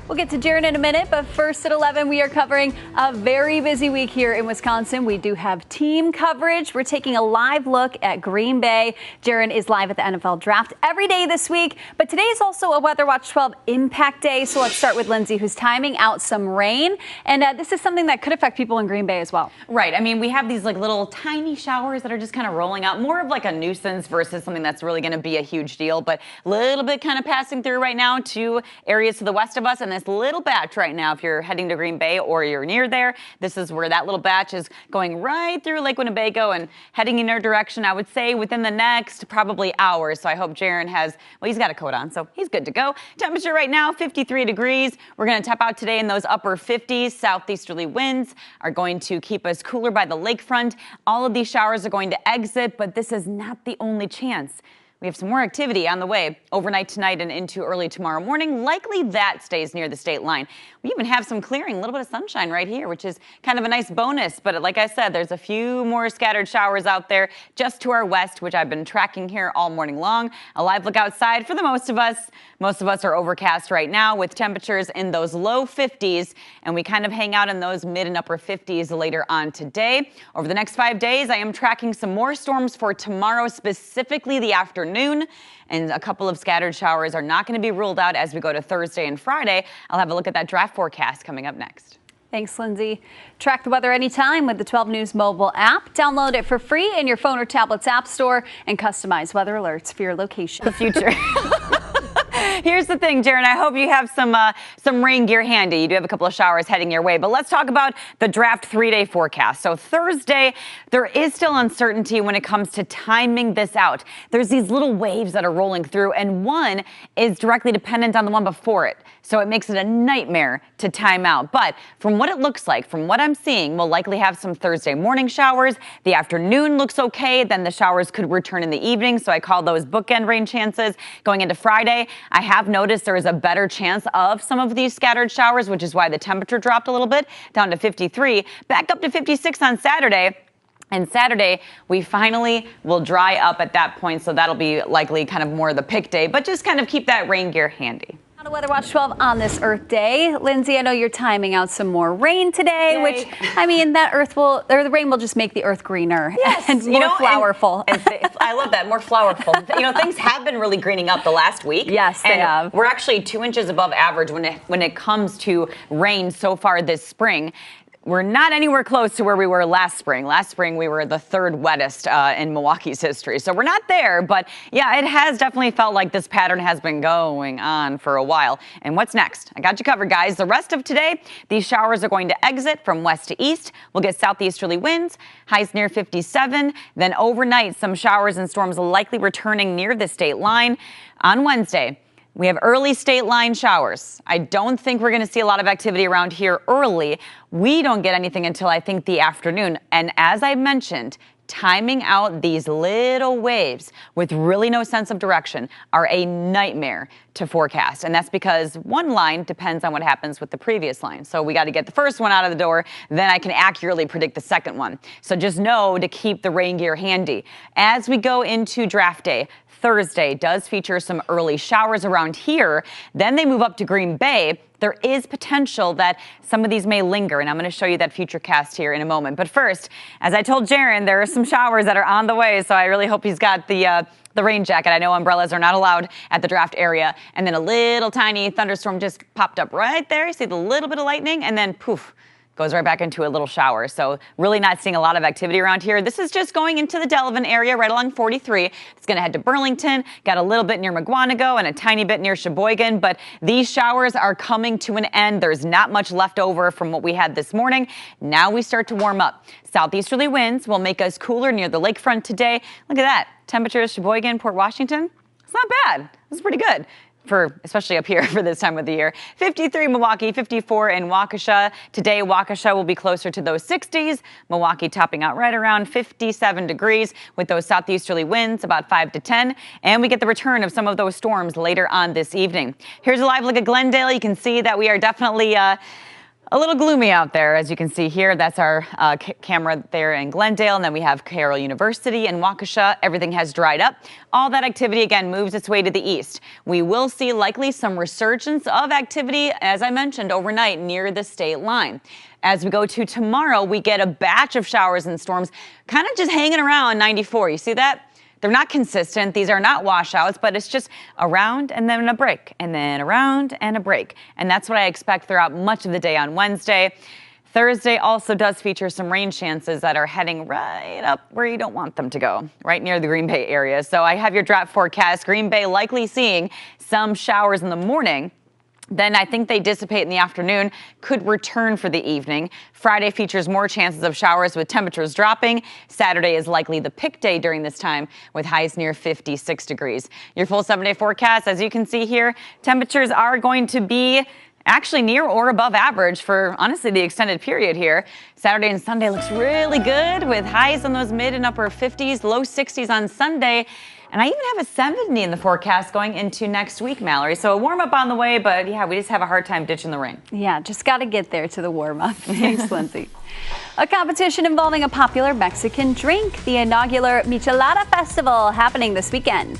We'll get to Jaron in a minute, but first at 11, we are covering a very busy week here in Wisconsin. We do have team coverage. We're taking a live look at Green Bay. Jaron is live at the NFL Draft every day this week, but today is also a Weather Watch 12 Impact Day. So let's start with Lindsey, who's timing out some rain. And this is something that could affect people in Green Bay as well. Right. I mean, we have these like little tiny showers that are just kind of rolling out, more of like a nuisance versus something that's really going to be a huge deal, but a little bit kind of passing through right now to areas to the west of us. And this little batch right now, if you're heading to Green Bay or you're near there, this is where that little batch is going right through Lake Winnebago and heading in our direction, I would say, within the next probably hours. So I hope Jaron has, well, he's got a coat on, so he's good to go. Temperature right now, 53 degrees. We're going to top out today in those upper 50s. Southeasterly winds are going to keep us cooler by the lakefront. All of these showers are going to exit, but this is not the only chance. We have some more activity on the way overnight tonight and into early tomorrow morning. Likely that stays near the state line. We even have some clearing, a little bit of sunshine right here, which is kind of a nice bonus. But like I said, there's a few more scattered showers out there just to our west, which I've been tracking here all morning long. A live look outside for the most of us. Most of us are overcast right now with temperatures in those low 50s, and we kind of hang out in those mid and upper 50s later on today. Over the next 5 days, I am tracking some more storms for tomorrow, specifically the afternoon, and a couple of scattered showers are not going to be ruled out as we go to Thursday and Friday. I'll have a look at that draft forecast coming up next. Thanks, Lindsey. Track the weather anytime with the 12 News mobile app. Download it for free in your phone or tablet's app store and customize weather alerts for your location. The future. Here's the thing, Jaron, I hope you have some rain gear handy. You do have a couple of showers heading your way, but let's talk about the draft 3-day forecast. So Thursday, there is still uncertainty when it comes to timing this out. There's these little waves that are rolling through, and one is directly dependent on the one before it. So it makes it a nightmare to time out. But from what it looks like, from what I'm seeing, we'll likely have some Thursday morning showers. The afternoon looks okay. Then the showers could return in the evening. So I call those bookend rain chances. Going into Friday, I have noticed there is a better chance of some of these scattered showers, which is why the temperature dropped a little bit down to 53, back up to 56 on Saturday. And Saturday, we finally will dry up at that point. So that'll be likely kind of more the pick day, but just kind of keep that rain gear handy. On Weather Watch 12 on this Earth Day. Lindsey, I know you're timing out some more rain today, Yay. Which, I mean, the rain will just make the earth greener and more flowerful. I love that, more flowerful. Things have been really greening up the last week. Yes, they have. We're actually 2 inches above average when it comes to rain so far this spring. We're not anywhere close to where we were last spring. Last spring, we were the third wettest in Milwaukee's history. So we're not there, but yeah, it has definitely felt like this pattern has been going on for a while. And what's next? I got you covered, guys. The rest of today, these showers are going to exit from west to east. We'll get southeasterly winds, highs near 57. Then overnight, some showers and storms likely returning near the state line. On Wednesday, we have early state line showers. I don't think we're going to see a lot of activity around here early. We don't get anything until I think the afternoon. And as I mentioned, timing out these little waves with really no sense of direction are a nightmare to forecast. And that's because one line depends on what happens with the previous line. So we got to get the first one out of the door, then I can accurately predict the second one. So just know to keep the rain gear handy. As we go into draft day, Thursday does feature some early showers around here. Then they move up to Green Bay. There is potential that some of these may linger, and I'm going to show you that future cast here in a moment. But first, as I told Jaron, there are some showers that are on the way, so I really hope he's got the rain jacket. I know umbrellas are not allowed at the draft area. And then a little tiny thunderstorm just popped up right there. You see the little bit of lightning, and then poof, goes right back into a little shower. So really not seeing a lot of activity around here. This is just going into the Delavan area right along 43. It's going to head to Burlington, got a little bit near McGuanago and a tiny bit near Sheboygan, but these showers are coming to an end. There's not much left over from what we had this morning. Now we start to warm up. Southeasterly winds will make us cooler near the lakefront today. Look at that. Temperatures, Sheboygan, Port Washington. It's not bad. It's pretty good. Especially up here for this time of the year. 53 Milwaukee, 54 in Waukesha. Today, Waukesha will be closer to those 60s. Milwaukee topping out right around 57 degrees with those southeasterly winds about 5 to 10. And we get the return of some of those storms later on this evening. Here's a live look at Glendale. You can see that we are definitely A little gloomy out there, as you can see here. That's our camera there in Glendale, and then we have Carroll University and Waukesha. Everything has dried up. All that activity, again, moves its way to the east. We will see likely some resurgence of activity, as I mentioned, overnight near the state line. As we go to tomorrow, we get a batch of showers and storms kind of just hanging around 94. You see that? They're not consistent. These are not washouts, but it's just around and then a break, and then around and a break. And that's what I expect throughout much of the day on Wednesday. Thursday also does feature some rain chances that are heading right up where you don't want them to go, right near the Green Bay area. So I have your drought forecast. Green Bay likely seeing some showers in the morning. Then I think they dissipate in the afternoon, could return for the evening. Friday features more chances of showers with temperatures dropping. Saturday is likely the pick day during this time with highs near 56 degrees. Your full 7-day forecast, as you can see here, temperatures are going to be actually near or above average for, honestly, the extended period here. Saturday and Sunday looks really good with highs in those mid and upper 50s, low 60s on Sunday. And I even have a 70 in the forecast going into next week, Mallory. So a warm up on the way, but yeah, we just have a hard time ditching the rain. Yeah, just got to get there to the warm up. Thanks, Lindsey. A competition involving a popular Mexican drink, the inaugural Michelada Festival, happening this weekend.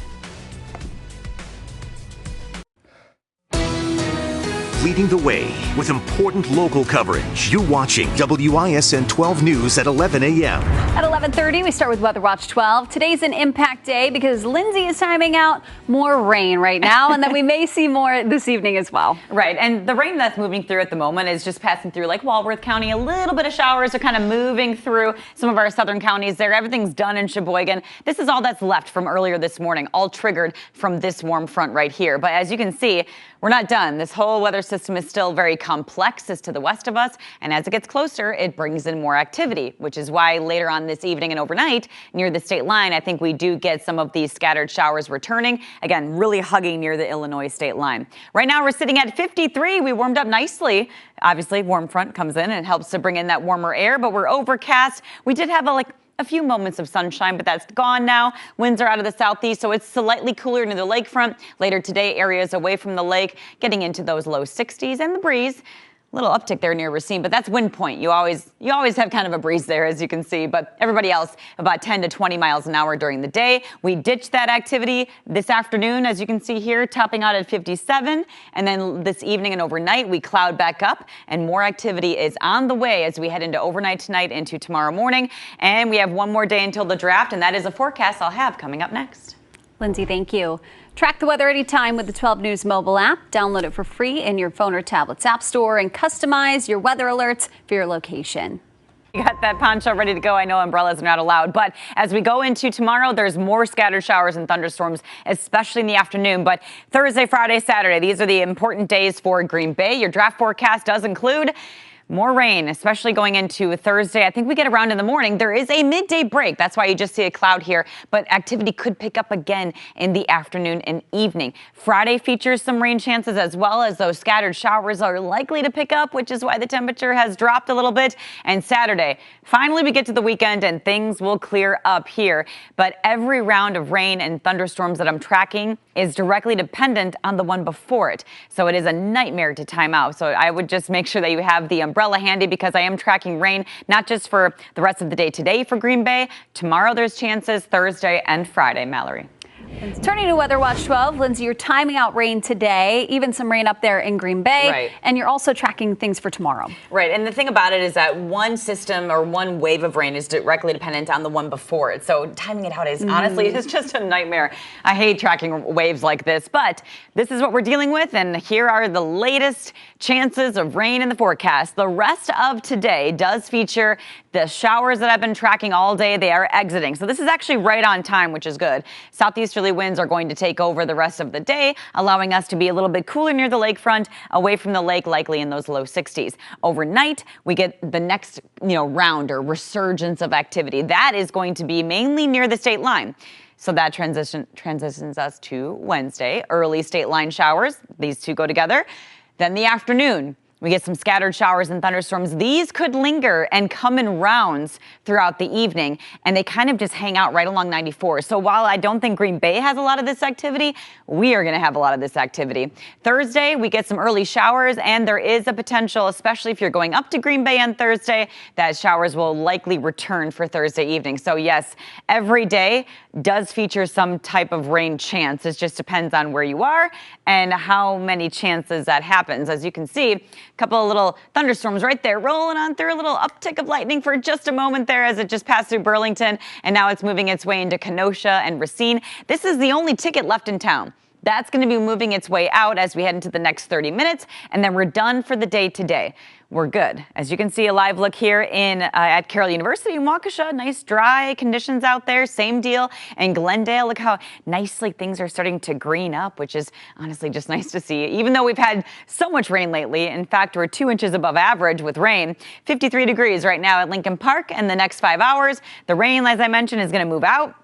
Leading the way with important local coverage. You're watching WISN 12 News at 11 a.m. At 11:30, we start with Weather Watch 12. Today's an impact day because Lindsey is timing out more rain right now, and then we may see more this evening as well. Right, and the rain that's moving through at the moment is just passing through like Walworth County. A little bit of showers are kind of moving through some of our southern counties there. Everything's done in Sheboygan. This is all that's left from earlier this morning, all triggered from this warm front right here. But as you can see, we're not done. This whole weather system is still very complex as to the west of us, and as it gets closer, it brings in more activity, which is why later on this evening and overnight near the state line, I think we do get some of these scattered showers returning. Again, really hugging near the Illinois state line. Right now, we're sitting at 53. We warmed up nicely. Obviously, warm front comes in and helps to bring in that warmer air, but we're overcast. We did have a few moments of sunshine, but that's gone now. Winds are out of the southeast, so it's slightly cooler near the lakefront. Later today, areas away from the lake getting into those low 60s, and the breeze. Little uptick there near Racine, but that's wind point. You always have kind of a breeze there, as you can see, but everybody else about 10 to 20 miles an hour during the day. We ditched that activity this afternoon, as you can see here, topping out at 57, and then this evening and overnight we cloud back up, and more activity is on the way as we head into overnight tonight into tomorrow morning, and we have one more day until the draft, and that is a forecast I'll have coming up next. Lindsey, thank you. Track the weather anytime with the 12 News mobile app. Download it for free in your phone or tablet's app store and customize your weather alerts for your location. You got that poncho ready to go. I know umbrellas are not allowed, but as we go into tomorrow, there's more scattered showers and thunderstorms, especially in the afternoon. But Thursday, Friday, Saturday, these are the important days for Green Bay. Your draft forecast does include more rain, especially going into Thursday. I think we get around in the morning. There is a midday break. That's why you just see a cloud here. But activity could pick up again in the afternoon and evening. Friday features some rain chances as well, as those scattered showers are likely to pick up, which is why the temperature has dropped a little bit. And Saturday, finally we get to the weekend and things will clear up here. But every round of rain and thunderstorms that I'm tracking is directly dependent on the one before it. So it is a nightmare to time out. So I would just make sure that you have the umbrella handy, because I am tracking rain, not just for the rest of the day today for Green Bay. Tomorrow there's chances, Thursday and Friday, Mallory. Turning to Weather Watch 12, Lindsey, you're timing out rain today, even some rain up there in Green Bay, right. And you're also tracking things for tomorrow. Right, and the thing about it is that one system or one wave of rain is directly dependent on the one before it. So timing it out is honestly, it's just a nightmare. I hate tracking waves like this, but this is what we're dealing with, and here are the latest chances of rain in the forecast. The rest of today does feature the showers that I've been tracking all day. They are exiting, so this is actually right on time, which is good. Southeasterly winds are going to take over the rest of the day, allowing us to be a little bit cooler near the lakefront, away from the lake, likely in those low 60s. Overnight, we get the next round or resurgence of activity. That is going to be mainly near the state line. So that transitions us to Wednesday, early state line showers. These two go together. Then the afternoon, We get some scattered showers and thunderstorms. These could linger and come in rounds throughout the evening, and they kind of just hang out right along 94. So while I don't think Green Bay has a lot of this activity, we are going to have a lot of this activity. Thursday, we get some early showers, and there is a potential, especially if you're going up to Green Bay on Thursday, that showers will likely return for Thursday evening. So yes, every day does feature some type of rain chance. It just depends on where you are and how many chances that happens. As you can see, a couple of little thunderstorms right there rolling on through, a little uptick of lightning for just a moment there as it just passed through Burlington, and now it's moving its way into Kenosha and Racine. This is the only ticket left in town. That's going to be moving its way out as we head into the next 30 minutes, and then we're done for the day today. We're good. As you can see, a live look here at Carroll University in Waukesha. Nice dry conditions out there. Same deal in Glendale. Look how nicely things are starting to green up, which is honestly just nice to see. Even though we've had so much rain lately, in fact, we're 2 inches above average with rain. 53 degrees right now at Lincoln Park. In the next 5 hours, the rain, as I mentioned, is going to move out.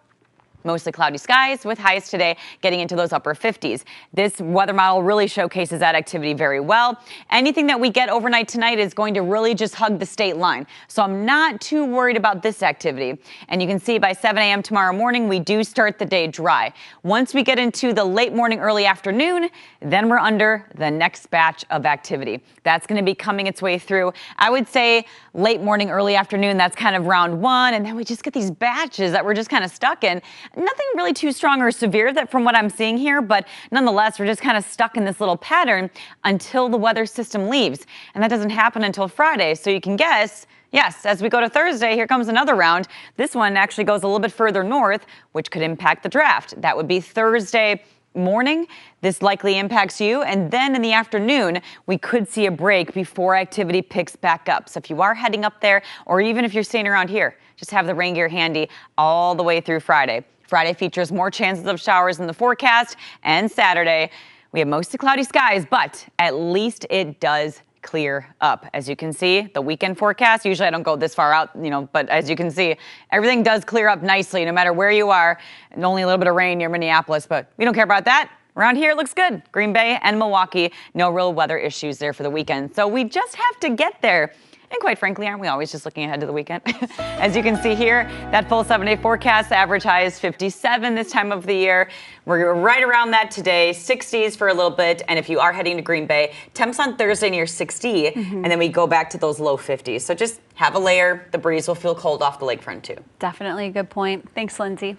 Mostly cloudy skies with highs today getting into those upper 50s. This weather model really showcases that activity very well. Anything that we get overnight tonight is going to really just hug the state line. So I'm not too worried about this activity. And you can see by 7 a.m. tomorrow morning, we do start the day dry. Once we get into the late morning, early afternoon, then we're under the next batch of activity. That's going to be coming its way through. I would say late morning, early afternoon, that's kind of round one. And then we just get these batches that we're just kind of stuck in. Nothing really too strong or severe that from what I'm seeing here, but nonetheless, we're just kind of stuck in this little pattern until the weather system leaves. And that doesn't happen until Friday. So you can guess, yes, as we go to Thursday, here comes another round. This one actually goes a little bit further north, which could impact the draft. That would be Thursday morning. This likely impacts you. And then in the afternoon, we could see a break before activity picks back up. So if you are heading up there, or even if you're staying around here, just have the rain gear handy all the way through Friday. Friday features more chances of showers in the forecast, and Saturday we have mostly cloudy skies, but at least it does clear up. As you can see, the weekend forecast, usually I don't go this far out, but as you can see, everything does clear up nicely no matter where you are, and only a little bit of rain near Minneapolis, but we don't care about that. Around here, it looks good. Green Bay and Milwaukee, no real weather issues there for the weekend. So we just have to get there. And quite frankly, aren't we always just looking ahead to the weekend? As you can see here, that full 7-day forecast, the average high is 57 this time of the year. We're right around that today, 60s for a little bit. And if you are heading to Green Bay, temps on Thursday near 60, and then we go back to those low 50s. So just have a layer. The breeze will feel cold off the lakefront too. Definitely a good point. Thanks, Lindsey.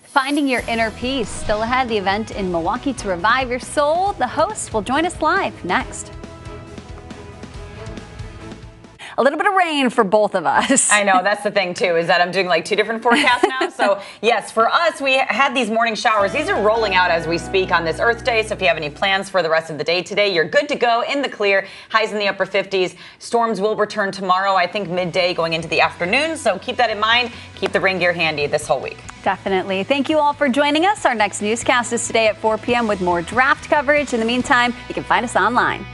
Finding your inner peace. Still ahead, the event in Milwaukee to revive your soul. The host will join us live next. A little bit of rain for both of us. I know, that's the thing too, is that I'm doing like 2 different forecasts now. So yes, for us, we had these morning showers. These are rolling out as we speak on this Earth Day. So if you have any plans for the rest of the day today, you're good to go in the clear. Highs in the upper 50s. Storms will return tomorrow, I think midday going into the afternoon. So keep that in mind. Keep the rain gear handy this whole week. Definitely. Thank you all for joining us. Our next newscast is today at 4 p.m. with more draft coverage. In the meantime, you can find us online.